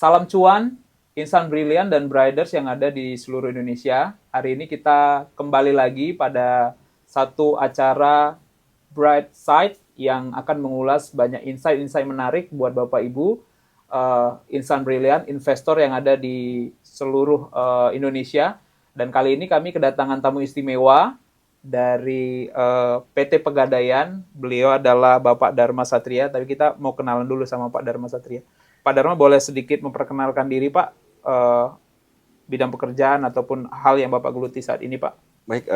Salam cuan, insan brilian dan briders yang ada di seluruh Indonesia. Hari ini kita kembali lagi pada satu acara Bright Side yang akan mengulas banyak insight-insight menarik buat Bapak Ibu, insan brilian, investor yang ada di seluruh Indonesia. Dan kali ini kami kedatangan tamu istimewa dari PT Pegadaian. Beliau adalah Bapak Dharma Satria, tapi kita mau kenalan dulu sama Pak Dharma Satria. Pak Dharma boleh sedikit memperkenalkan diri Pak, bidang pekerjaan ataupun hal yang Bapak geluti saat ini Pak. Baik,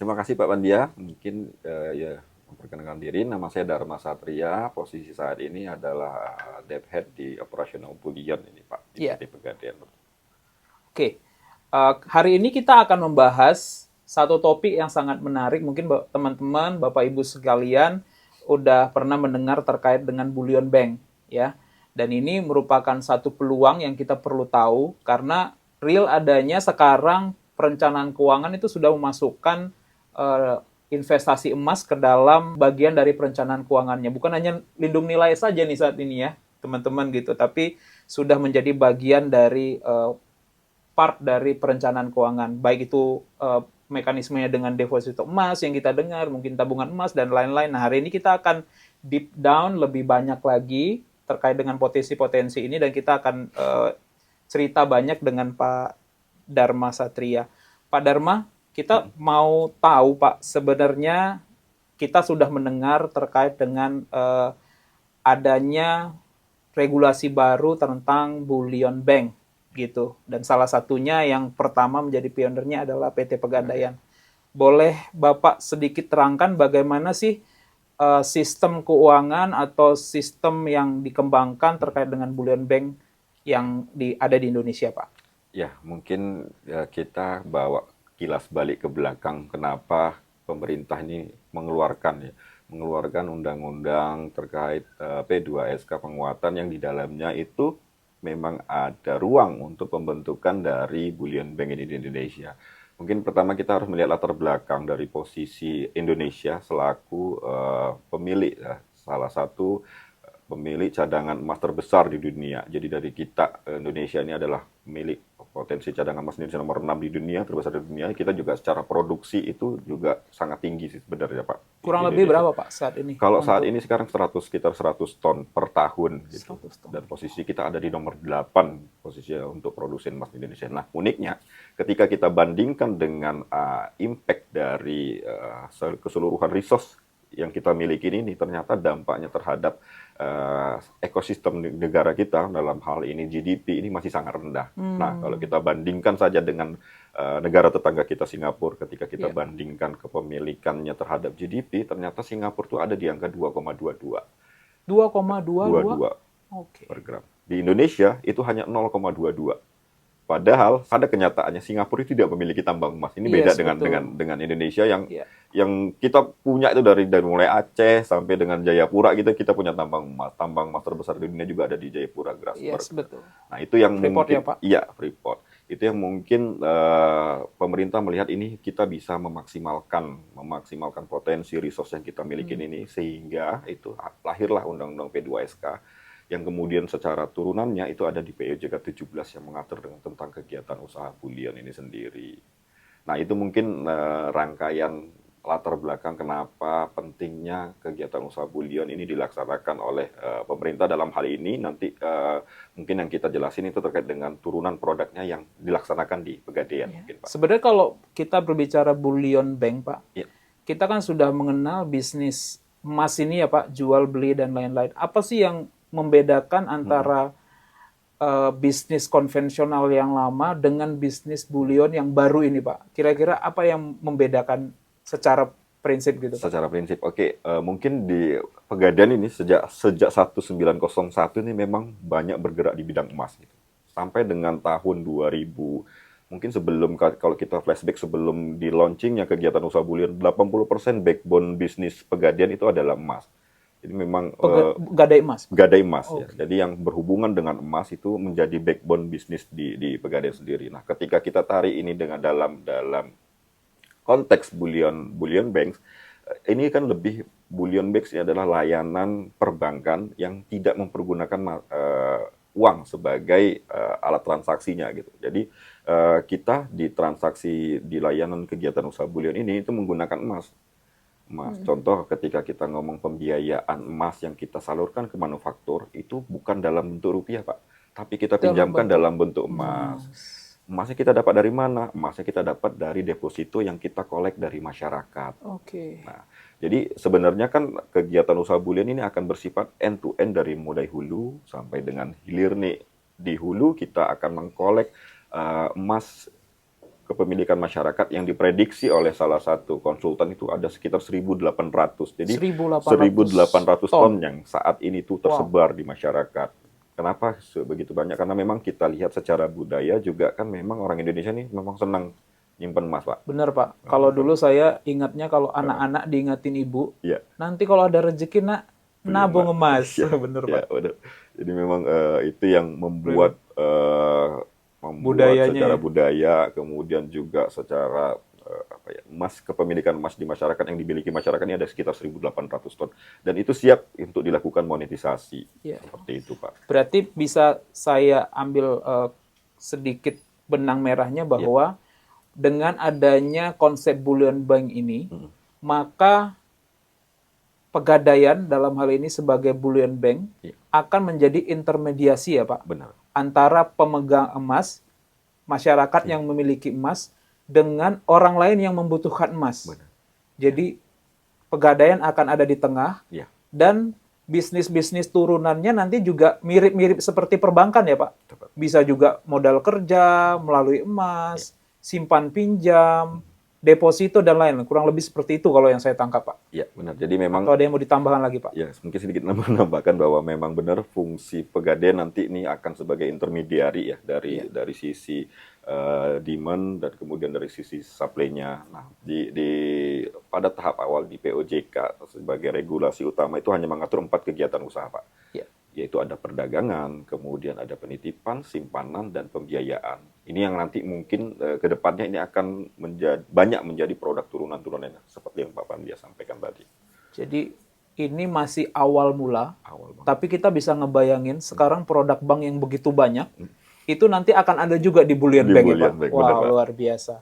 terima kasih Pak Pandia. Mungkin ya memperkenalkan diri, nama saya Dharma Satria. Posisi saat ini adalah Dev Head di Operational Bullion ini Pak, di Iya. PT Pegadaian. Oke, hari ini kita akan membahas satu topik yang sangat menarik. Mungkin teman-teman, Bapak Ibu sekalian udah pernah mendengar terkait dengan bullion bank, ya. Dan ini merupakan satu peluang yang kita perlu tahu karena real adanya sekarang perencanaan keuangan itu sudah memasukkan investasi emas ke dalam bagian dari perencanaan keuangannya. Bukan hanya lindung nilai saja nih saat ini ya, teman-teman gitu, tapi sudah menjadi bagian dari part dari perencanaan keuangan, baik itu mekanismenya dengan deposito emas yang kita dengar, mungkin tabungan emas dan lain-lain. Nah, hari ini kita akan deep down lebih banyak lagi terkait dengan potensi-potensi ini dan kita akan cerita banyak dengan Pak Dharma Satria. Pak Dharma, kita mau tahu Pak, sebenarnya kita sudah mendengar terkait dengan adanya regulasi baru tentang bullion bank gitu. Dan salah satunya yang pertama menjadi pionernya adalah PT Pegadaian. Boleh Bapak sedikit terangkan bagaimana sih sistem keuangan atau sistem yang dikembangkan terkait dengan bullion bank yang ada di Indonesia, Pak? Ya, mungkin kita bawa kilas balik ke belakang. Kenapa pemerintah ini mengeluarkan undang-undang terkait P2SK penguatan yang di dalamnya itu memang ada ruang untuk pembentukan dari bullion bank ini di Indonesia. Mungkin pertama kita harus melihat latar belakang dari posisi Indonesia selaku pemilik, salah satu pemilik cadangan emas terbesar di dunia. Jadi dari kita, Indonesia ini adalah milik potensi cadangan emas Indonesia nomor 6 di dunia, terbesar di dunia. Kita juga secara produksi itu juga sangat tinggi sih sebenarnya Pak. Kurang Di lebih Indonesia. berapa, Pak, saat ini? Kalau saat Untuk ini sekarang sekitar 100 ton per tahun gitu. 100 ton. Dan posisi kita ada di nomor 8 posisi untuk produsen emas di Indonesia. Nah, uniknya ketika kita bandingkan dengan impact dari keseluruhan resource yang kita miliki ini ternyata dampaknya terhadap ekosistem negara kita dalam hal ini GDP ini masih sangat rendah. Nah, kalau kita bandingkan saja dengan negara tetangga kita Singapura, ketika kita bandingkan kepemilikannya terhadap GDP, ternyata Singapura itu ada di angka 2,22. 2,22. Oke. Per gram. Di Indonesia itu hanya 0,22. Padahal pada kenyataannya Singapura itu tidak memiliki tambang emas. Ini beda dengan Indonesia yang kita punya itu dari mulai Aceh sampai dengan Jayapura kita punya tambang emas. Tambang emas terbesar di dunia juga ada di Jayapura, Grasberg. Yes, betul. Nah, itu yang Freeport mungkin ya, Pak? iya, Freeport. Itu yang mungkin pemerintah melihat ini kita bisa memaksimalkan potensi resource yang kita miliki ini sehingga itu lahirlah Undang-Undang P2SK yang kemudian secara turunannya itu ada di POJK 17 yang mengatur tentang kegiatan usaha bullion ini sendiri. Nah, itu mungkin rangkaian latar belakang kenapa pentingnya kegiatan usaha bullion ini dilaksanakan oleh pemerintah dalam hal ini. Nanti mungkin yang kita jelasin itu terkait dengan turunan produknya yang dilaksanakan di Pegadaian. Mungkin, Pak. Sebenarnya kalau kita berbicara bullion bank, Pak, Ya. kita kan sudah mengenal bisnis emas ini ya Pak, jual beli dan lain-lain. Apa sih yang membedakan antara bisnis konvensional yang lama dengan bisnis bullion yang baru ini Pak? Kira-kira apa yang membedakan secara prinsip gitu Pak? Secara prinsip, oke. Mungkin di Pegadaian ini sejak 1901 ini memang banyak bergerak di bidang emas gitu. Sampai dengan tahun 2000, mungkin sebelum, kalau kita flashback sebelum di launchingnya kegiatan usaha bullion, 80% backbone bisnis Pegadaian itu adalah emas. Jadi memang Gadai emas. gadai emas ya. Jadi yang berhubungan dengan emas itu menjadi backbone bisnis di Pegadaian sendiri. Nah, ketika kita tarik ini dengan dalam konteks bullion banks, ini kan bullion banks ini adalah layanan perbankan yang tidak mempergunakan uang sebagai alat transaksinya gitu. Jadi kita di transaksi di layanan kegiatan usaha bulion ini itu menggunakan emas. Contoh ketika kita ngomong pembiayaan emas yang kita salurkan ke manufaktur itu bukan dalam bentuk rupiah, Pak, tapi kita Dalam pinjamkan bentuk dalam bentuk emas. emas. Emasnya kita dapat dari mana? Emasnya kita dapat dari deposito yang kita kolek dari masyarakat. Oke. Nah, jadi sebenarnya kan kegiatan usaha bulion ini akan bersifat end to end dari mulai hulu sampai dengan hilir nih. Di hulu kita akan mengkolek emas kepemilikan masyarakat yang diprediksi oleh salah satu konsultan itu ada sekitar 1.800. Jadi 1.800 ton ton. yang saat ini tuh Wow, tersebar di masyarakat. Kenapa sebegitu banyak? Karena memang kita lihat secara budaya juga kan memang orang Indonesia nih memang senang nyimpen emas, Pak. bener Pak. Kalau dulu saya ingatnya kalau anak-anak diingatin ibu, Iya, nanti kalau ada rezeki nak beli nabung emas. emas. Iya, Bener iya, Pak. benar. Jadi memang itu yang membuat Budayanya secara ya. budaya, kemudian juga secara apa ya, emas kepemilikan emas di masyarakat yang dimiliki masyarakat ini ada sekitar 1.800 ton dan itu siap untuk dilakukan monetisasi Ya. seperti itu, Pak. Berarti bisa saya ambil sedikit benang merahnya Iya. bahwa dengan adanya konsep bullion bank ini, maka Pegadaian dalam hal ini sebagai bullion bank Iya, akan menjadi intermediasi ya Pak, benar. antara pemegang emas, masyarakat yang memiliki emas, dengan orang lain yang membutuhkan emas. Benar. Jadi Pegadaian akan ada di tengah, Iya, dan bisnis-bisnis turunannya nanti juga mirip-mirip seperti perbankan ya Pak. tepat. Bisa juga modal kerja melalui emas, simpan pinjam, deposito dan lain-lain. Kurang lebih seperti itu kalau yang saya tangkap Pak. Iya, benar. Jadi memang Atau ada yang mau ditambahkan lagi Pak? ya mungkin sedikit menambahkan bahwa memang benar fungsi Pegadaian nanti ini akan sebagai intermediari ya dari sisi demand dan kemudian dari sisi supply-nya. Nah, pada tahap awal di POJK sebagai regulasi utama itu hanya mengatur 4 kegiatan usaha, Pak. Ya. Yaitu ada perdagangan, kemudian ada penitipan, simpanan, dan pembiayaan. Ini yang nanti mungkin ke depannya ini akan banyak menjadi produk turunan-turunannya seperti yang Pak Pandia sampaikan tadi. Jadi ini masih awal mula, Awal banget. tapi kita bisa ngebayangin sekarang produk bank yang begitu banyak, itu nanti akan ada juga di bullion Di bank ya bullion Pak? bank, Wah, benar, Pak. luar biasa.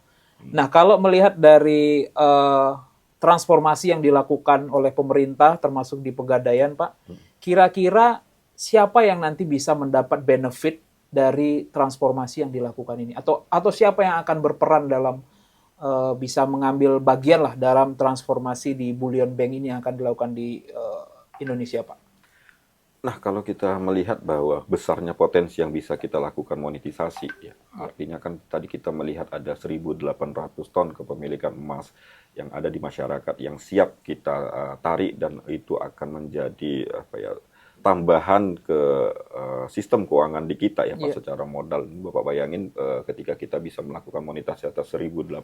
Nah, kalau melihat dari transformasi yang dilakukan oleh pemerintah, termasuk di Pegadaian Pak, kira-kira siapa yang nanti bisa mendapat benefit dari transformasi yang dilakukan ini? Atau siapa yang akan berperan dalam bisa mengambil bagian lah dalam transformasi di bullion bank ini yang akan dilakukan di Indonesia, Pak? Nah, kalau kita melihat bahwa besarnya potensi yang bisa kita lakukan monetisasi, ya, artinya kan tadi kita melihat ada 1.800 ton kepemilikan emas yang ada di masyarakat yang siap kita tarik dan itu akan menjadi apa ya, tambahan ke sistem keuangan di kita ya Pak, secara modal. Bapak bayangin ketika kita bisa melakukan monetasi atas 1.800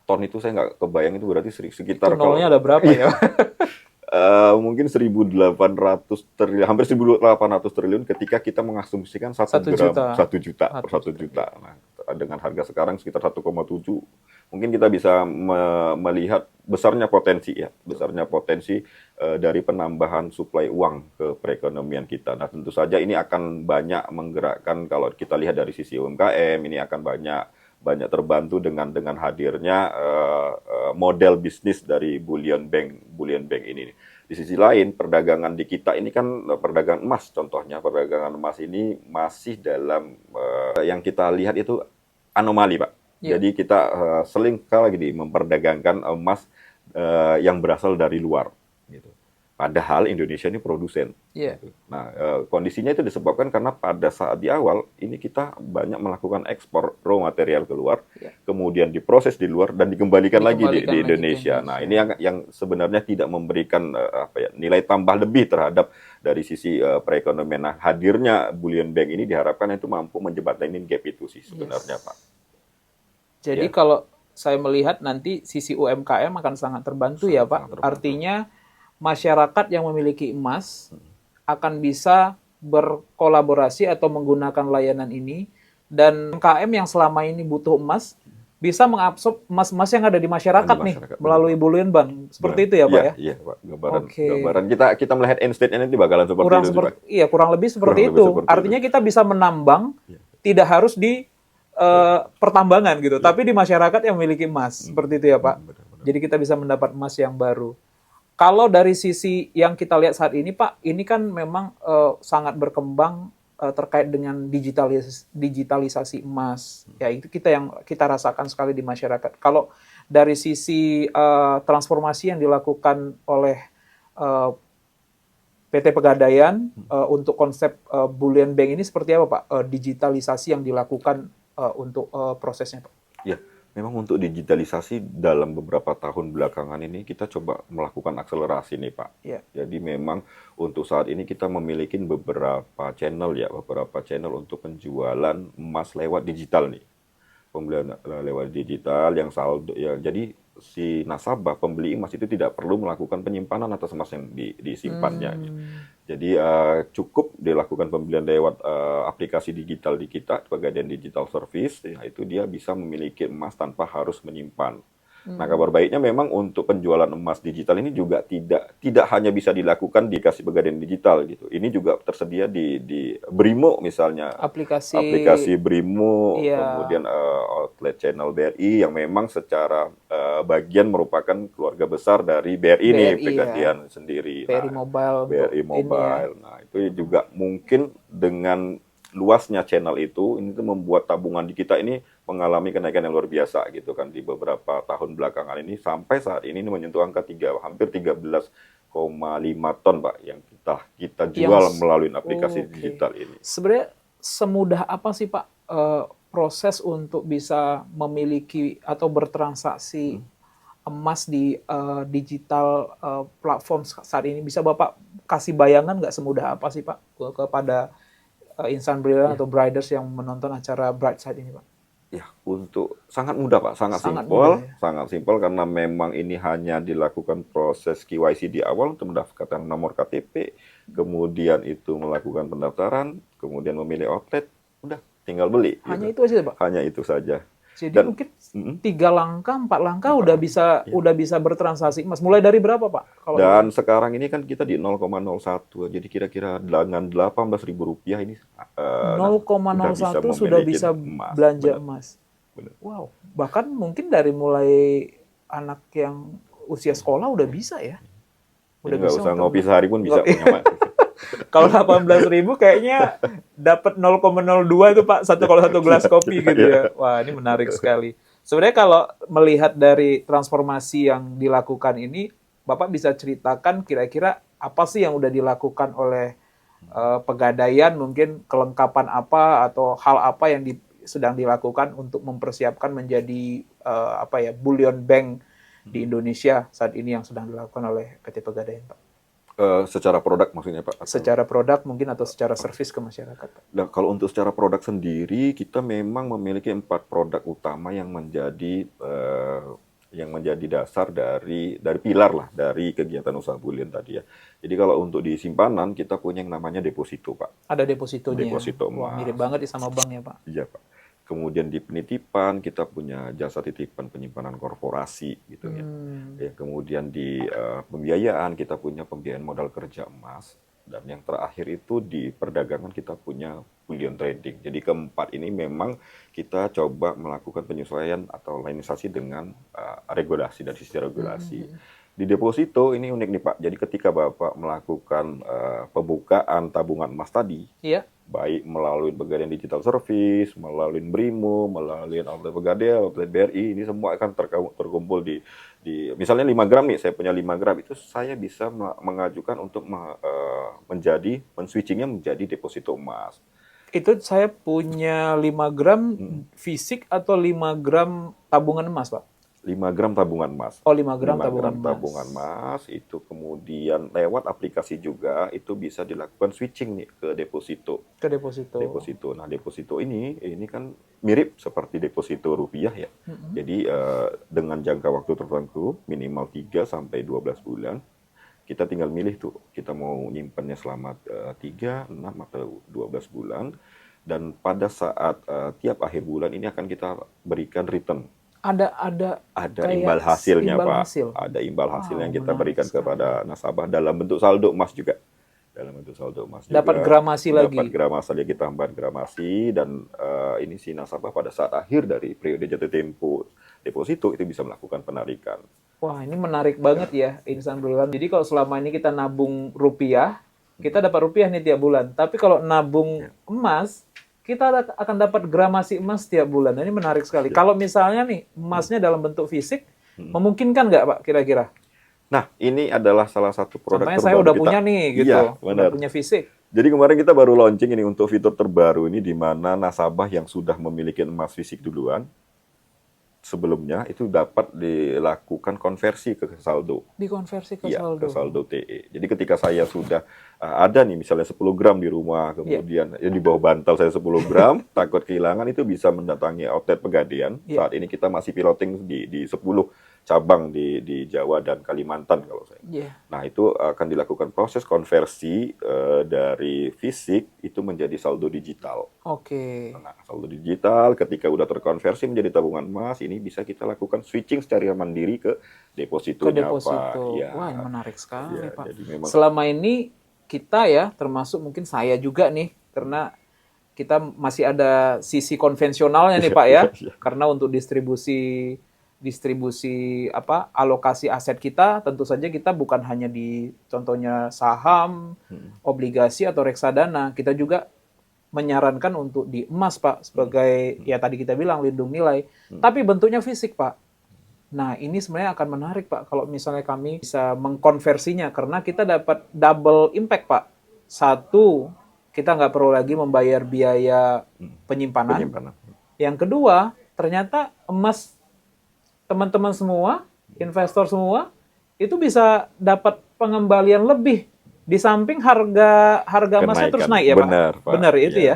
ton itu saya nggak kebayang itu berarti sekitar Itu nolnya ada berapa ya? mungkin 1.800 triliun, hampir 1.800 triliun ketika kita mengasumsikan 1 1 gram juta. 1 juta per 1 juta. Nah, dengan harga sekarang sekitar 1,7, mungkin kita bisa melihat besarnya potensi ya, besarnya potensi dari penambahan suplai uang ke perekonomian kita. Nah, tentu saja ini akan banyak menggerakkan kalau kita lihat dari sisi UMKM, ini akan banyak terbantu dengan hadirnya model bisnis dari bullion bank ini. Di sisi lain, perdagangan di kita ini kan perdagangan emas contohnya. Perdagangan emas ini masih dalam yang kita lihat itu anomali, Pak. Jadi kita sering kali memperdagangkan emas yang berasal dari luar gitu. Padahal Indonesia ini produsen. Iya. Nah, kondisinya itu disebabkan karena pada saat di awal ini kita banyak melakukan ekspor raw material keluar, kemudian diproses di luar dan dikembalikan lagi di Indonesia. Nah, ini yang sebenarnya tidak memberikan nilai tambah lebih terhadap dari sisi perekonomian. Nah, hadirnya bullion bank ini diharapkan itu mampu menjembatani gap itu sih sebenarnya, Pak. Jadi kalau saya melihat nanti sisi UMKM akan sangat terbantu ya Pak. Artinya masyarakat yang memiliki emas akan bisa berkolaborasi atau menggunakan layanan ini, dan UMKM yang selama ini butuh emas bisa mengabsorb emas-emas yang ada di di masyarakat nih masyarakat. Benar, melalui Pak. bullion bank. Benar. Seperti itu ya, Pak Iya, ya? iya, Pak. Oke. Gambaran kita melihat end state-nya nanti bakalan seperti itu sih, Pak. Iya, kurang lebih Kurang seperti lebih itu. seperti itu. Artinya kita bisa menambang, Iya. tidak harus di pertambangan gitu, Iya. tapi di masyarakat yang memiliki emas. Seperti itu ya, Pak. Benar-benar. Jadi kita bisa mendapat emas yang baru. Kalau dari sisi yang kita lihat saat ini, Pak, ini kan memang sangat berkembang terkait dengan digitalisasi emas. Ya, itu kita rasakan sekali di masyarakat. Kalau dari sisi transformasi yang dilakukan oleh eh, PT Pegadaian untuk konsep bullion bank ini seperti apa, Pak? Digitalisasi yang dilakukan untuk prosesnya, Pak? Ya, memang untuk digitalisasi dalam beberapa tahun belakangan ini kita coba melakukan akselerasi nih, Pak. Ya. Jadi memang untuk saat ini kita memiliki beberapa channel untuk penjualan emas lewat digital nih. Pembelian lewat digital yang saldo ya. Jadi si nasabah pembeli emas itu tidak perlu melakukan penyimpanan atas emas yang disimpannya. Jadi cukup dilakukan pembelian lewat aplikasi digital di kita, Pegadaian Digital Service, ya, itu dia bisa memiliki emas tanpa harus menyimpan. Nah, kabar baiknya memang untuk penjualan emas digital ini juga tidak hanya bisa dilakukan di kasih Pegadaian Digital gitu. Ini juga tersedia di Brimo misalnya. Aplikasi Brimo, Iya, kemudian outlet channel BRI yang memang secara bagian merupakan keluarga besar dari BRI nih, BRI ya, Pegadaian sendiri. BRI Nah, Mobile untuk BRI ini ya. Mobile. Nah, itu juga mungkin dengan luasnya channel itu, ini tuh membuat tabungan di kita ini mengalami kenaikan yang luar biasa gitu kan di beberapa tahun belakangan ini sampai saat ini menyentuh angka hampir 13,5 ton, Pak, yang kita jual melalui aplikasi digital ini. Sebenarnya semudah apa sih, Pak, proses untuk bisa memiliki atau bertransaksi emas di digital platform saat ini? Bisa Bapak kasih bayangan nggak semudah apa sih, Pak, kepada insan brilliant atau briders yang menonton acara Brightside ini, Pak? Ya, untuk sangat mudah, Pak, sangat Mudah, simpel, ya? sangat simpel karena memang ini hanya dilakukan proses KYC di awal untuk mendaftarkan nomor KTP, kemudian itu melakukan pendaftaran, kemudian memilih outlet, udah tinggal beli. Hanya Gitu. itu aja, Pak. Hanya itu saja. Jadi Dan mungkin 3 langkah, 4 langkah udah bisa bertransaksi emas. Mulai dari berapa, Pak? Kalau Dan sekarang ini kan kita di 0,01, jadi kira-kira dengan Rp18.000 ini udah bisa 0,01 sudah memiliki bisa emas. belanja Benar, emas. benar. Wow, bahkan mungkin dari mulai anak yang usia sekolah udah bisa ya. Jadi Udah nggak bisa usah untuk ngopi sehari pun bisa punya emas. Kalau 18.000 kayaknya dapat 0,02 itu, Pak, kalau satu gelas kopi gitu ya. Wah, ini menarik sekali. Sebenarnya kalau melihat dari transformasi yang dilakukan ini, Bapak bisa ceritakan kira-kira apa sih yang udah dilakukan oleh Pegadaian, mungkin kelengkapan apa atau hal apa yang sedang dilakukan untuk mempersiapkan menjadi bullion bank di Indonesia saat ini yang sedang dilakukan oleh PT Pegadaian, Pak? Secara produk maksudnya, Pak? Secara produk mungkin atau secara servis ke masyarakat, Pak? Nah, kalau untuk secara produk sendiri, kita memang memiliki 4 produk utama yang menjadi dasar dari pilar lah dari kegiatan usaha bullion tadi ya. Jadi kalau untuk di simpanan kita punya yang namanya deposito, Pak. Ada depositonya. Deposito Wah, emas. mirip banget sama bank ya, Pak. Iya, Pak. Kemudian di penitipan kita punya jasa titipan penyimpanan korporasi gitu ya. Ya, kemudian di pembiayaan kita punya pembiayaan modal kerja emas, dan yang terakhir itu di perdagangan kita punya bullion trading. Jadi keempat ini memang kita coba melakukan penyesuaian atau lainisasi dengan regulasi dari sisi regulasi. Di deposito ini unik nih, Pak. Jadi ketika Bapak melakukan pembukaan tabungan emas tadi, Iya. baik melalui Pegadaian Digital Service, melalui Brimo, melalui outlet Pegadaian, outlet BRI, ini semua akan terkumpul di misalnya 5 gram nih, saya punya 5 gram, itu saya bisa mengajukan untuk men-switchingnya menjadi deposito emas. Itu saya punya 5 gram fisik atau 5 gram tabungan emas, Pak? 5 gram tabungan emas. Oh, 5 gram 5 tabungan gram tabungan emas, itu kemudian lewat aplikasi juga, itu bisa dilakukan switching nih ke deposito. Ke deposito. Deposito. Nah, deposito ini kan mirip seperti deposito rupiah ya. Jadi dengan jangka waktu tertentu minimal 3 sampai 12 bulan. Kita tinggal milih tuh, kita mau nyimpennya selama 3, 6 atau 12 bulan. Dan pada saat tiap akhir bulan ini akan kita berikan return. Ada kayak imbal hasilnya, imbal Pak. hasil. Ada imbal hasil Wow, yang kita menarik berikan sekali. kepada nasabah dalam bentuk saldo emas juga. Dalam bentuk saldo emas Dapat juga gramasi dapat lagi. gramasi, kita tambahan gramasi, dan ini si nasabah pada saat akhir dari periode jatuh tempo deposito itu bisa melakukan penarikan. Wah, ini menarik banget ya, Insan Brilliant. Jadi kalau selama ini kita nabung rupiah, kita dapat rupiah nih tiap bulan. Tapi kalau nabung Ya, emas, kita akan dapat gramasi emas tiap bulan. Nah, ini menarik sekali. ya. Kalau misalnya nih, emasnya dalam bentuk fisik, memungkinkan nggak Pak kira-kira? Nah, ini adalah salah satu produk Contohnya saya terbaru udah kita. punya nih Iya, gitu, udah benar. punya fisik. Jadi kemarin kita baru launching ini untuk fitur terbaru ini, di mana nasabah yang sudah memiliki emas fisik duluan sebelumnya itu dapat dilakukan konversi ke saldo. Dikonversi ke Iya, ke saldo. saldo TE. Jadi ketika saya sudah ada nih misalnya 10 gram di rumah, Iya, kemudian ya di bawah bantal saya 10 gram, takut kehilangan, itu bisa mendatangi outlet Pegadaian. iya. Saat ini kita masih piloting di 10 cabang di Jawa dan Kalimantan kalau saya. Iya. Nah, itu akan dilakukan proses konversi dari fisik itu menjadi saldo digital. Oke. Nah, saldo digital ketika udah terkonversi menjadi tabungan emas, ini bisa kita lakukan switching secara mandiri ke Ke depositonya, Pak. deposito. Ya, Wah, ini menarik ya, sekali, Pak. jadi memang Selama ini kita ya, termasuk mungkin saya juga nih, karena kita masih ada sisi konvensionalnya nih, iya, Pak iya, ya. iya. Karena untuk distribusi distribusi apa alokasi aset kita, tentu saja kita bukan hanya di contohnya saham, obligasi atau reksadana, kita juga menyarankan untuk di emas, Pak, sebagai ya tadi kita bilang lindung nilai, tapi bentuknya fisik, Pak. Nah, ini sebenarnya akan menarik, Pak, kalau misalnya kami bisa mengkonversinya, karena kita dapat double impact, Pak. Satu, kita nggak perlu lagi membayar biaya penyimpanan. Penyimpanan. Yang kedua, ternyata emas teman-teman semua, investor semua, itu bisa dapat pengembalian lebih. Di samping harga harga emasnya terus Kenaikan. naik ya, Pak? Benar, Pak. Benar itu Iya. ya?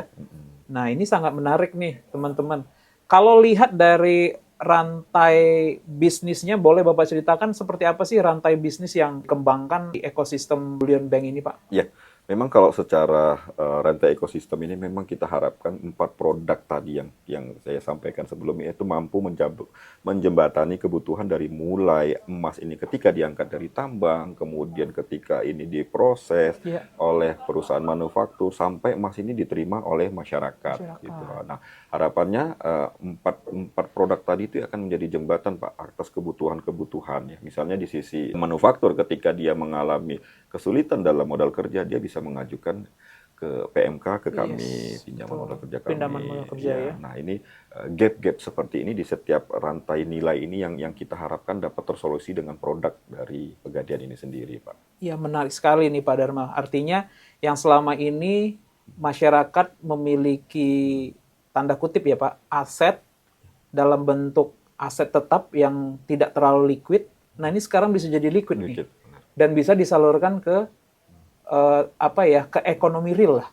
Nah, ini sangat menarik nih, teman-teman. Kalau lihat dari rantai bisnisnya, boleh Bapak ceritakan seperti apa sih rantai bisnis yang kembangkan di ekosistem Bullion Bank ini, Pak? Ya, memang kalau secara rantai ekosistem ini memang kita harapkan 4 produk tadi yang saya sampaikan sebelumnya itu mampu menjembatani kebutuhan dari mulai emas ini ketika diangkat dari tambang, kemudian ketika ini diproses Iya, oleh perusahaan manufaktur sampai emas ini diterima oleh masyarakat, gitu. masyarakat. Nah, harapannya empat produk tadi itu akan menjadi jembatan, Pak, atas kebutuhan-kebutuhan ya. Misalnya di sisi manufaktur, ketika dia mengalami kesulitan dalam modal kerja, dia bisa mengajukan ke PMK, ke kami, Yes, pinjaman betul. modal kerja Pinjaman kami. modal kerja ya. Nah, ini gap-gap seperti ini di setiap rantai nilai ini yang kita harapkan dapat tersolusi dengan produk dari Pegadaian ini sendiri, Pak. Ya, menarik sekali nih Pak Dharma. Artinya yang selama ini masyarakat memiliki tanda kutip ya Pak, aset dalam bentuk aset tetap yang tidak terlalu liquid. Nah, ini sekarang bisa jadi liquid nih. Dikit, benar. Dan bisa disalurkan ke apa ya, ke ekonomi real lah,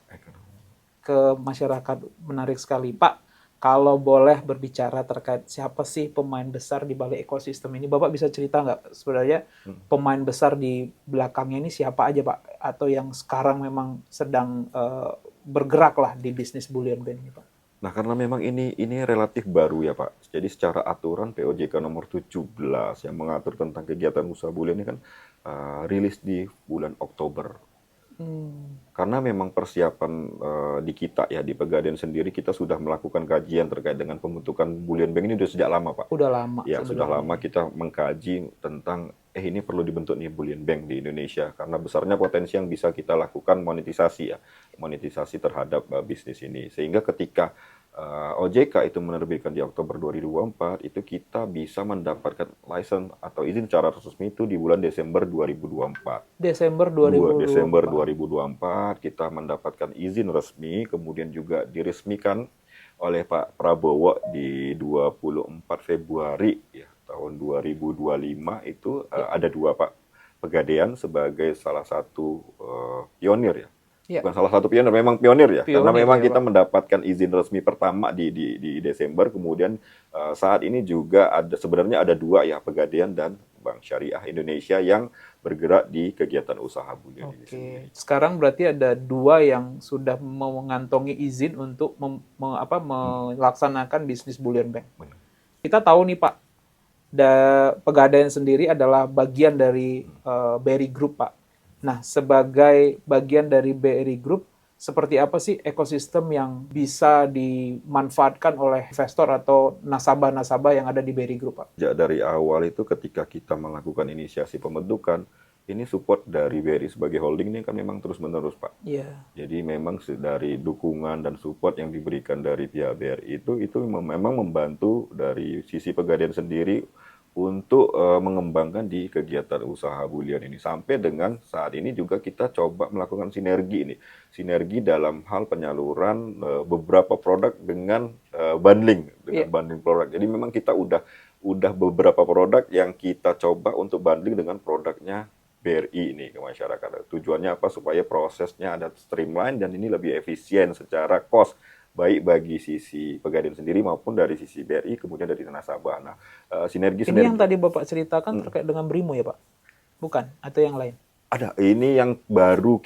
ke masyarakat. Menarik sekali. Pak, kalau boleh berbicara terkait siapa sih pemain besar di balik ekosistem ini, Bapak bisa cerita nggak sebenarnya pemain besar di belakangnya ini siapa aja, Pak? Atau yang sekarang memang sedang bergerak lah di bisnis Bullion Bank ini, Pak? Nah, karena memang ini relatif baru ya, Pak. Jadi secara aturan POJK nomor 17 yang mengatur tentang kegiatan usaha Bullion ini kan rilis di bulan Oktober. Karena memang persiapan di kita ya, di Pegadaian sendiri kita sudah melakukan kajian terkait dengan pembentukan Bullion Bank ini sudah sejak lama, Pak. Udah lama Ya, sudah sebenarnya. lama kita mengkaji tentang ini perlu dibentuk nih Bullion Bank di Indonesia karena besarnya potensi yang bisa kita lakukan monetisasi ya, monetisasi terhadap bisnis ini. Sehingga ketika OJK itu menerbitkan di Oktober 2024, itu kita bisa mendapatkan license atau izin secara resmi itu di bulan Desember 2024. Desember 2024. Desember 2024 kita mendapatkan izin resmi, kemudian juga diresmikan oleh Pak Prabowo di 24 Februari ya, tahun 2025 itu ada 2 Pak Pegadaian sebagai salah satu pionir ya. Ya. Bukan salah satu pionir, memang pionir ya. Karena Pionir memang ya, kita Pak. mendapatkan izin resmi pertama di Desember, kemudian saat ini juga sebenarnya ada 2 ya, Pegadaian dan Bank Syariah Indonesia yang bergerak di kegiatan usaha Bullion ini sendiri. Oke, sekarang berarti ada 2 yang sudah mengantongi izin untuk melaksanakan bisnis Bullion Bank. Benar. Kita tahu nih Pak, Pegadaian sendiri adalah bagian dari BRI Group, Pak. Nah, sebagai bagian dari BRI Group, seperti apa sih ekosistem yang bisa dimanfaatkan oleh investor atau nasabah-nasabah yang ada di BRI Group, Pak? Sejak dari awal itu ketika kita melakukan inisiasi pembentukan, ini support dari BRI sebagai holding ini kan memang terus-menerus, Pak. Iya. Jadi memang dari dukungan dan support yang diberikan dari pihak BRI itu memang membantu dari sisi Pegadaian sendiri untuk mengembangkan di kegiatan usaha bulian ini. Sampai dengan saat ini juga kita coba melakukan sinergi ini. Sinergi dalam hal penyaluran beberapa produk dengan Iya. bundling produk. Jadi memang kita udah beberapa produk yang kita coba untuk bundling dengan produknya BRI ini ke masyarakat. Tujuannya apa? Supaya prosesnya ada streamline dan ini lebih efisien secara cost, baik bagi sisi Pegadaian sendiri maupun dari sisi BRI, kemudian dari nasabah. Nah, Ini yang sinergi-sinergi tadi Bapak ceritakan terkait dengan Brimo ya, Pak? Bukan? Atau yang lain? ada. Ini yang baru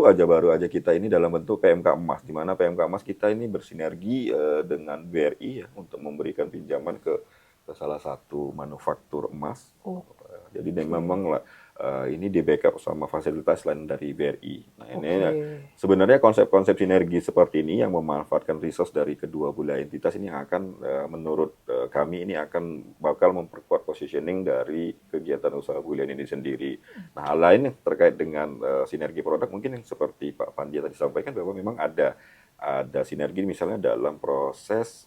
aja kita ini dalam bentuk PMK Emas, di mana PMK Emas kita ini bersinergi dengan BRI ya untuk memberikan pinjaman ke salah satu manufaktur emas. Oh, Jadi memang ini di backup sama fasilitas lain dari BRI. Nah, ini sebenarnya konsep-konsep sinergi seperti ini yang memanfaatkan resource dari kedua belah entitas ini akan menurut kami ini akan bakal memperkuat positioning dari kegiatan usaha bulian ini sendiri. Nah, hal lain yang terkait dengan sinergi produk mungkin yang seperti Pak Pandi tadi sampaikan bahwa memang ada sinergi misalnya dalam proses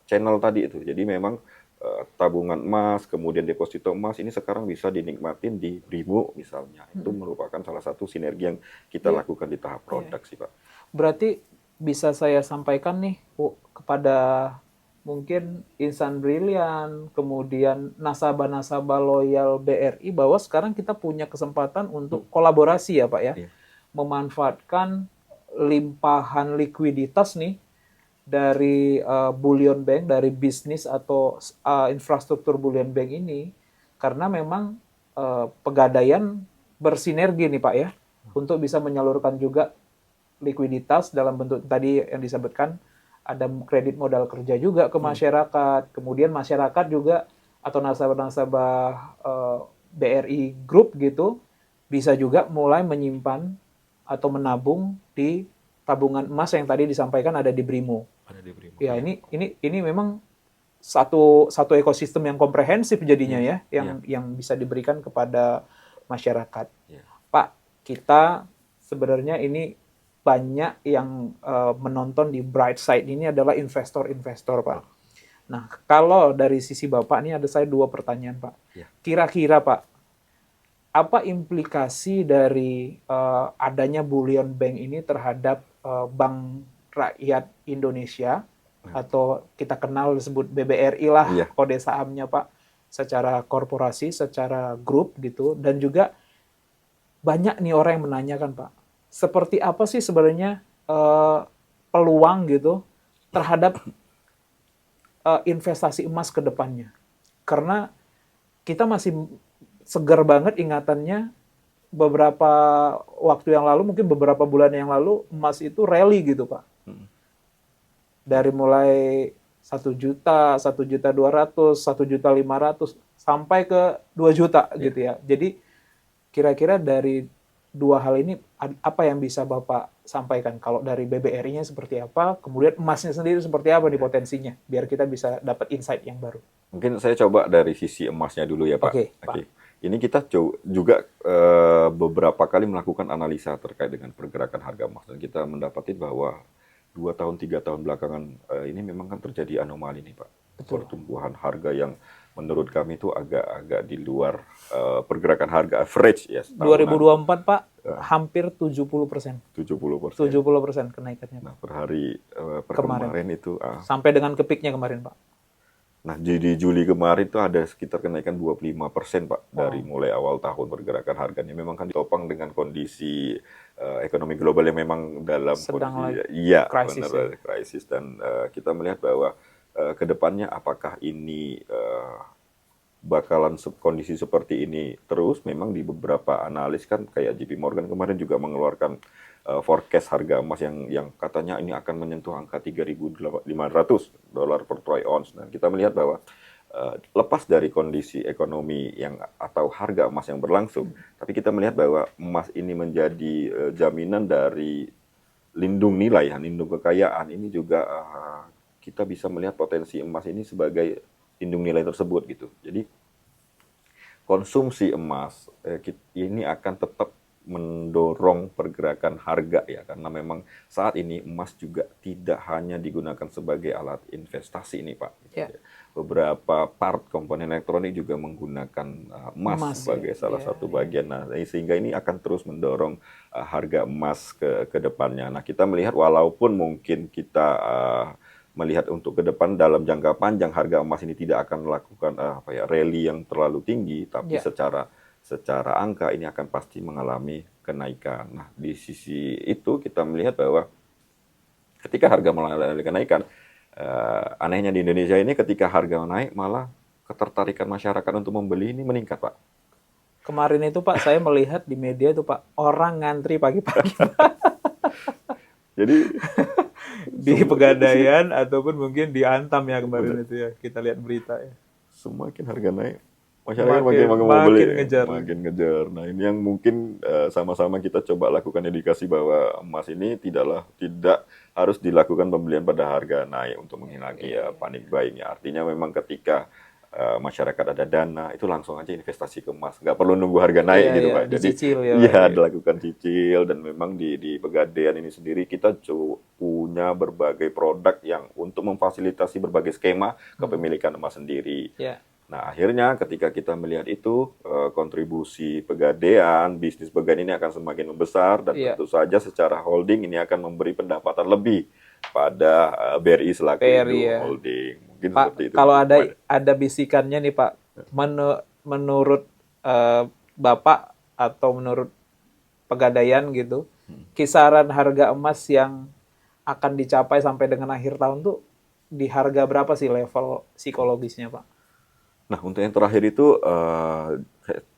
channel tadi itu. Jadi memang tabungan emas, kemudian deposito emas ini sekarang bisa dinikmatin di Brimo misalnya. Itu merupakan salah satu sinergi yang kita lakukan di tahap produk sih, Pak. berarti bisa saya sampaikan nih kepada mungkin Insan Brilian, kemudian nasabah-nasabah loyal BRI bahwa sekarang kita punya kesempatan untuk kolaborasi ya Pak ya, Iya. memanfaatkan limpahan likuiditas nih dari bullion bank, dari bisnis atau infrastruktur bullion bank ini, karena memang Pegadaian bersinergi nih Pak ya, untuk bisa menyalurkan juga likuiditas dalam bentuk tadi yang disebutkan, ada kredit modal kerja juga ke masyarakat, kemudian masyarakat juga atau nasabah-nasabah BRI Group gitu, bisa juga mulai menyimpan atau menabung di tabungan emas yang tadi disampaikan ada di Brimo. Ada di Brimo. Ya, ini memang satu ekosistem yang komprehensif jadinya ya, yang bisa diberikan kepada masyarakat. Iya. Pak, kita sebenarnya ini banyak yang menonton di Bright Side ini adalah investor-investor, Pak. Nah, kalau dari sisi Bapak ini ada saya 2 pertanyaan, Pak. Iya. Kira-kira, Pak, apa implikasi dari adanya bullion bank ini terhadap Bank Rakyat Indonesia atau kita kenal disebut BBRI lah Iya. kode sahamnya Pak, secara korporasi, secara grup gitu, dan juga banyak nih orang yang menanyakan Pak, seperti apa sih sebenarnya peluang gitu terhadap investasi emas ke depannya? Karena kita masih segar banget ingatannya beberapa waktu yang lalu, mungkin beberapa bulan yang lalu, emas itu rally gitu Pak. Dari mulai 1 juta, 1.200.000, 1.500.000 sampai ke 2 juta gitu ya. Jadi kira-kira dari 2 hal ini apa yang bisa Bapak sampaikan? Kalau dari BBRI-nya seperti apa, kemudian emasnya sendiri seperti apa nih potensinya, biar kita bisa dapat insight yang baru. Mungkin saya coba dari sisi emasnya dulu ya, Pak. Oke, Pak. Ini kita juga beberapa kali melakukan analisa terkait dengan pergerakan harga emas dan kita mendapati bahwa 2 tahun 3 tahun belakangan ini memang kan terjadi anomali nih, Pak. Betul. Pertumbuhan harga yang menurut kami itu agak di luar pergerakan harga average ya. 2024 Pak hampir 70%. 70%. 70% kenaikannya. Nah, per hari per Kemarin. kemarin itu Sampai dengan ke peak-nya kemarin Pak. nah, di Juli kemarin itu ada sekitar kenaikan 25% Pak dari mulai awal tahun pergerakan harganya. Memang kan ditopang dengan kondisi ekonomi global yang memang dalam Sedang kondisi lagi krisis, benar, krisis dan kita melihat bahwa kedepannya apakah ini bakalan kondisi seperti ini terus. Memang di beberapa analis kan kayak JP Morgan kemarin juga mengeluarkan forecast harga emas yang katanya ini akan menyentuh angka $3.500 per troy ounce. Nah, kita melihat bahwa lepas dari kondisi ekonomi yang atau harga emas yang berlangsung, tapi kita melihat bahwa emas ini menjadi jaminan dari lindung nilai, lindung kekayaan. Ini juga kita bisa melihat potensi emas ini sebagai lindung nilai tersebut gitu. Jadi konsumsi emas ini akan tetap mendorong pergerakan harga ya, karena memang saat ini emas juga tidak hanya digunakan sebagai alat investasi nih Pak. Ya, Beberapa part komponen elektronik juga menggunakan emas emas ya. sebagai salah Ya, satu ya. bagian. Nah, sehingga ini akan terus mendorong harga emas ke depannya. Nah, kita melihat walaupun mungkin kita melihat untuk ke depan dalam jangka panjang harga emas ini tidak akan melakukan rally yang terlalu tinggi, tapi Ya. secara angka ini akan pasti mengalami kenaikan. Nah, di sisi itu kita melihat bahwa ketika harga mengalami kenaikan, anehnya di Indonesia ini ketika harga naik malah ketertarikan masyarakat untuk membeli ini meningkat, Pak. Kemarin itu Pak, saya melihat di media itu Pak, orang ngantri pagi-pagi Jadi di Pegadaian ataupun mungkin diantam ya kemarin itu ya. Kita lihat berita ya. semakin harga naik, masyarakat makin Makin makin mau beli, makin ngejar. makin ngejar. Nah, ini yang mungkin sama-sama kita coba lakukan edukasi bahwa emas ini tidak harus dilakukan pembelian pada harga naik untuk menghindari panik buying ya. Artinya memang ketika masyarakat ada dana, itu langsung aja investasi ke emas. Nggak perlu nunggu harga naik Iya, gitu, iya, Pak. Jadi, dicicil ya Pak. iya, dilakukan cicil, dan memang di Pegadaian ini sendiri kita punya berbagai produk yang untuk memfasilitasi berbagai skema kepemilikan emas sendiri. Ya. Nah, akhirnya ketika kita melihat itu, kontribusi Pegadaian, bisnis Pegadaian ini akan semakin membesar, dan Iya, tentu saja secara holding ini akan memberi pendapatan lebih pada BRI selaku Perry induk ya. holding. Mungkin seperti Pak, itu. kalau ada bisikannya nih Pak, menurut Bapak atau menurut Pegadaian gitu, kisaran harga emas yang akan dicapai sampai dengan akhir tahun tuh di harga berapa sih level psikologisnya Pak? Nah, untuk yang terakhir itu,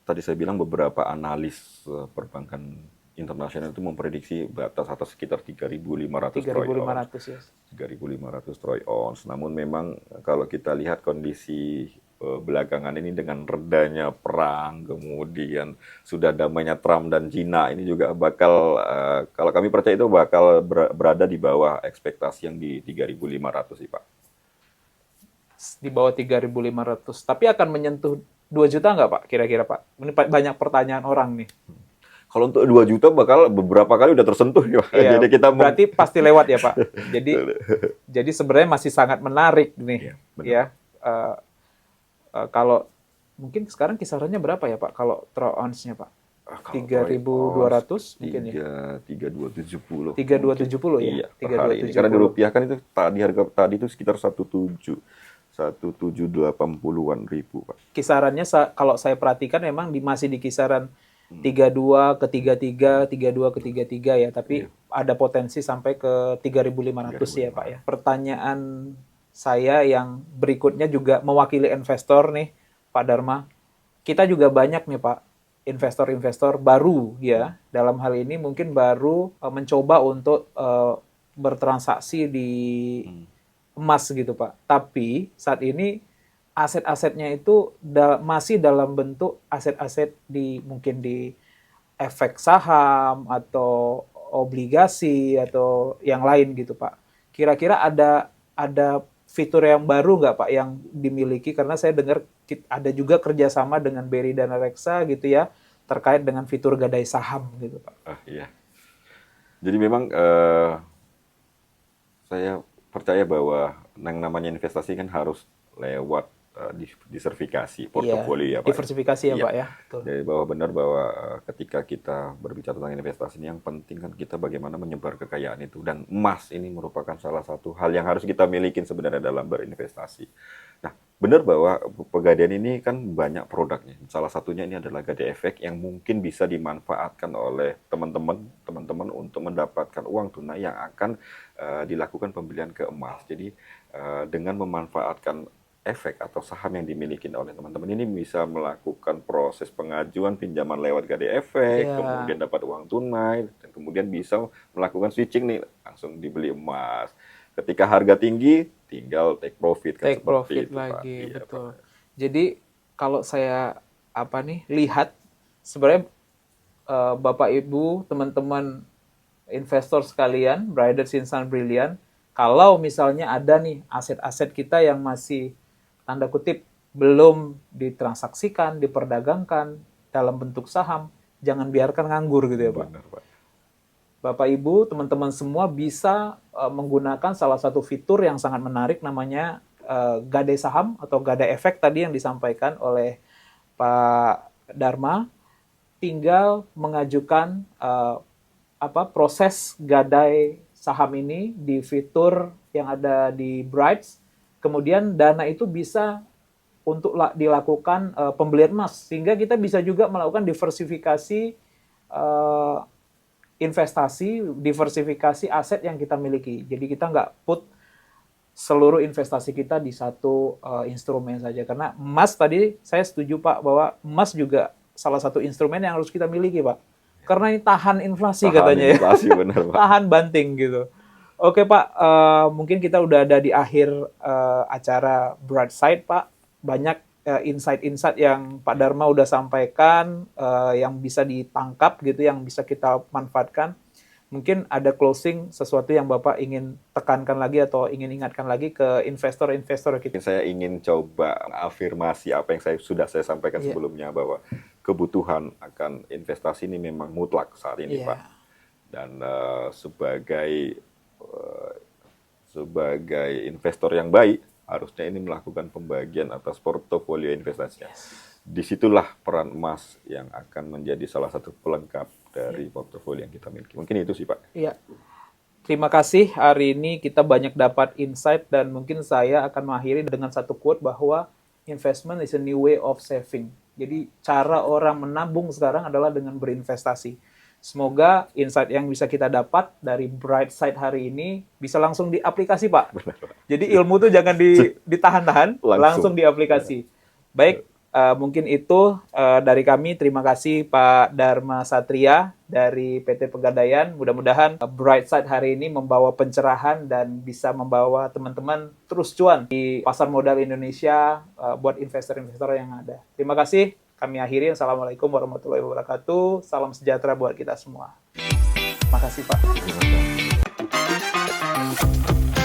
tadi saya bilang beberapa analis perbankan internasional itu memprediksi batas atas sekitar 3.500 troy ounce. 3.500 ya. 3.500 troy ounce. Namun memang kalau kita lihat kondisi belakangan ini dengan redanya perang, kemudian sudah damainya Trump dan Cina, ini juga bakal, kalau kami percaya itu bakal berada di bawah ekspektasi yang di 3.500 sih Pak. Di bawah 3.500. Tapi akan menyentuh 2 juta nggak Pak kira-kira Pak? Ini banyak pertanyaan orang nih. Kalau untuk 2 juta bakal beberapa kali udah tersentuh ya Pak. Iya, Jadi kita berarti pasti lewat ya Pak. Jadi sebenarnya masih sangat menarik nih. Iya, benar. Ya, kalau mungkin sekarang kisarannya berapa ya Pak? Kalau troy ounce-nya Pak? Kalau 3.200 mungkin ya. 3.270. 3.270 ya. Iya, per hari ini. Karena dirupiahkan itu tadi harga tadi itu sekitar 1.780-an ribu, Pak. Kisarannya kalau saya perhatikan memang masih di kisaran 32 ke 33, 32 ke 33 ya, tapi ada potensi sampai ke 3.500 ya Pak ya. Pertanyaan saya yang berikutnya juga mewakili investor nih, Pak Dharma. Kita juga banyak nih Pak investor-investor baru ya, dalam hal ini mungkin baru mencoba untuk bertransaksi di emas gitu Pak. Tapi saat ini aset-asetnya itu masih dalam bentuk aset-aset mungkin di efek saham atau obligasi atau yang lain gitu Pak. Kira-kira ada fitur yang baru nggak Pak yang dimiliki, karena saya dengar ada juga kerjasama dengan BRI dan Reksa gitu ya terkait dengan fitur gadai saham gitu Pak. Iya. Jadi memang saya percaya bahwa yang namanya investasi kan harus lewat diversifikasi portofolio ya Pak. Diversifikasi ya Iya. Pak ya. Betul. Jadi bahwa benar bahwa ketika kita berbicara tentang investasi ini, yang penting kan kita bagaimana menyebar kekayaan itu, dan emas ini merupakan salah satu hal yang harus kita miliki sebenarnya dalam berinvestasi. Nah, benar bahwa Pegadaian ini kan banyak produknya. Salah satunya ini adalah Gadai Efek yang mungkin bisa dimanfaatkan oleh teman-teman untuk mendapatkan uang tunai yang akan dilakukan pembelian ke emas. Jadi dengan memanfaatkan efek atau saham yang dimiliki oleh teman-teman ini bisa melakukan proses pengajuan pinjaman lewat Gadai Efek, kemudian dapat uang tunai, dan kemudian bisa melakukan switching nih, langsung dibeli emas. Ketika harga tinggi, tinggal take profit kan, Take seperti profit itu, Pak. lagi, Iya, betul. Pak. Jadi kalau saya lihat sebenarnya Bapak Ibu, teman-teman investor sekalian, Briders Insan Brilliant, kalau misalnya ada nih aset-aset kita yang masih tanda kutip belum ditransaksikan, diperdagangkan dalam bentuk saham, jangan biarkan nganggur gitu ya Pak. Benar, Pak. Bapak Ibu, teman-teman semua bisa menggunakan salah satu fitur yang sangat menarik namanya gadai saham atau gadai efek tadi yang disampaikan oleh Pak Dharma. Tinggal mengajukan proses gadai saham ini di fitur yang ada di Brights. Kemudian dana itu bisa untuk dilakukan pembelian emas, sehingga kita bisa juga melakukan diversifikasi investasi, diversifikasi aset yang kita miliki. Jadi kita nggak put seluruh investasi kita di satu instrumen saja. Karena emas tadi saya setuju Pak bahwa emas juga salah satu instrumen yang harus kita miliki Pak. Karena ini tahan inflasi katanya ya. Inflasi, benar, Pak. Tahan banting gitu. Oke Pak, mungkin kita udah ada di akhir acara Broadside Pak. Banyak insight-insight yang Pak Dharma udah sampaikan, yang bisa ditangkap gitu, yang bisa kita manfaatkan. Mungkin ada closing sesuatu yang Bapak ingin tekankan lagi atau ingin ingatkan lagi ke investor-investor kita. Saya ingin coba afirmasi apa yang sudah saya sampaikan sebelumnya, bahwa kebutuhan akan investasi ini memang mutlak saat ini, Pak. Dan sebagai investor yang baik, harusnya ini melakukan pembagian atas portofolio investasinya. Disitulah peran emas yang akan menjadi salah satu pelengkap dari portofolio yang kita miliki. Mungkin itu sih, Pak. Iya. Terima kasih. Hari ini kita banyak dapat insight dan mungkin saya akan mengakhiri dengan satu quote bahwa investment is a new way of saving. Jadi cara orang menabung sekarang adalah dengan berinvestasi. Semoga insight yang bisa kita dapat dari Brightside hari ini bisa langsung diaplikasi, Pak. Benar, Pak. Jadi ilmu tuh jangan ditahan-tahan, langsung diaplikasi. Baik, mungkin itu dari kami. Terima kasih Pak Dharma Satria dari PT Pegadaian. Mudah-mudahan Brightside hari ini membawa pencerahan dan bisa membawa teman-teman terus cuan di pasar modal Indonesia buat investor-investor yang ada. Terima kasih. Kami akhiri. Assalamualaikum warahmatullahi wabarakatuh. Salam sejahtera buat kita semua. Terima kasih Pak. Terima kasih.